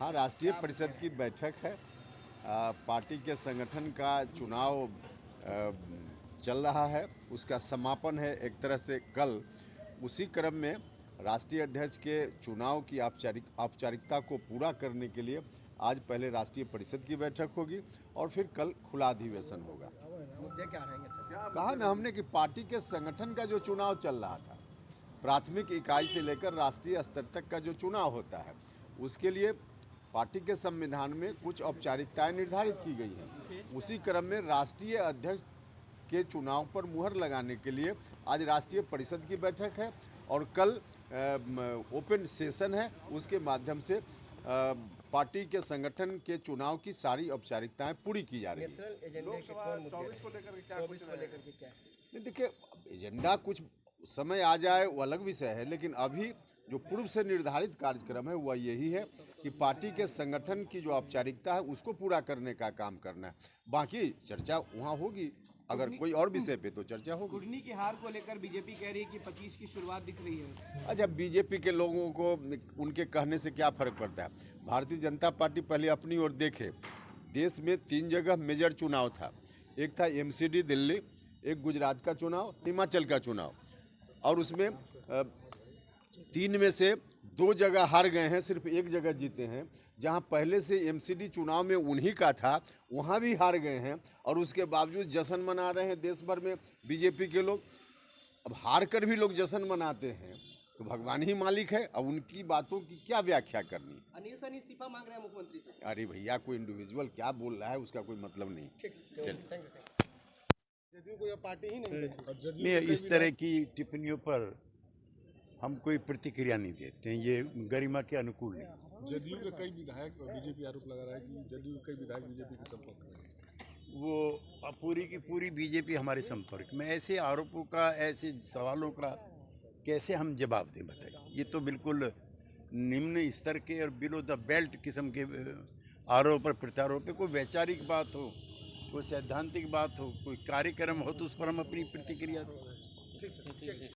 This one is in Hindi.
हाँ, राष्ट्रीय परिषद की बैठक है। पार्टी के संगठन का चुनाव चल रहा है, उसका समापन है एक तरह से कल। उसी क्रम में राष्ट्रीय अध्यक्ष के चुनाव की औपचारिकता को पूरा करने के लिए आज पहले राष्ट्रीय परिषद की बैठक होगी और फिर कल खुला अधिवेशन होगा। मुद्दे क्या रहेंगे सर? कहा ना हमने कि पार्टी के संगठन का जो चुनाव चल रहा था, प्राथमिक इकाई से लेकर राष्ट्रीय स्तर तक का जो चुनाव होता है, उसके लिए पार्टी के संविधान में कुछ औपचारिकताएं निर्धारित की गई हैं। उसी क्रम में राष्ट्रीय अध्यक्ष के चुनाव पर मुहर लगाने के लिए आज राष्ट्रीय परिषद की बैठक है और कल ओपन सेशन है। उसके माध्यम से पार्टी के संगठन के चुनाव की सारी औपचारिकताएं पूरी की जा रही है। नेशनल एजेंडे के कौन मुद्दे 24 को लेकर के क्या 24 को लेकर के क्या? नहीं, देखिए, एजेंडा कुछ समय आ जाए वो अलग विषय है, लेकिन अभी जो पूर्व से निर्धारित कार्यक्रम है वह यही है कि पार्टी के संगठन की जो औपचारिकता है उसको पूरा करने का काम करना है। बाकी चर्चा वहाँ होगी, अगर कोई और विषय पे तो चर्चा होगी। कुर्नी की हार को लेकर बीजेपी कह रही है कि 25 की शुरुआत दिख रही है। अच्छा, बीजेपी के लोगों को उनके कहने से क्या फर्क पड़ता है? भारतीय जनता पार्टी पहले अपनी ओर देखे। देश में 3 जगह मेजर चुनाव था। एक था एमसीडी दिल्ली, एक गुजरात का चुनाव, हिमाचल का चुनाव, और उसमें 3 में से 2 जगह हार गए हैं, सिर्फ 1 जगह जीते हैं। जहां पहले से एमसीडी चुनाव में उन्हीं का था, वहां भी हार गए हैं और उसके बावजूद जश्न मना रहे हैं देश भर में बीजेपी के लोग। अब हार कर भी लोग जश्न मनाते हैं तो भगवान ही मालिक है। अब उनकी बातों की क्या व्याख्या करनी? अनिल सैनी इस्तीफा मांग रहे हैं मुख्यमंत्री से। अरे भैया, कोई इंडिविजुअल क्या बोल रहा है उसका कोई मतलब नहीं। चलिए, जदयू को यह पार्टी ही नहीं बची। नहीं, इस तरह की टिप्पणियों पर हम कोई प्रतिक्रिया नहीं देते हैं, ये गरिमा के अनुकूल नहीं। जदयू के कई विधायक और बीजेपी आरोप लगा रहा है कि जदयू के कई विधायक बीजेपी के संपर्क में हैं। वो पूरी की पूरी बीजेपी हमारे संपर्क में। ऐसे आरोपों का, ऐसे सवालों का कैसे हम जवाब दें, बताइए? ये तो बिल्कुल निम्न स्तर के और बिलो द बेल्ट किस्म के आरोप और प्रत्यारोप पे। कोई वैचारिक बात हो, कोई सैद्धांतिक बात हो, कोई कार्यक्रम हो तो उस पर हम अपनी प्रतिक्रिया दें।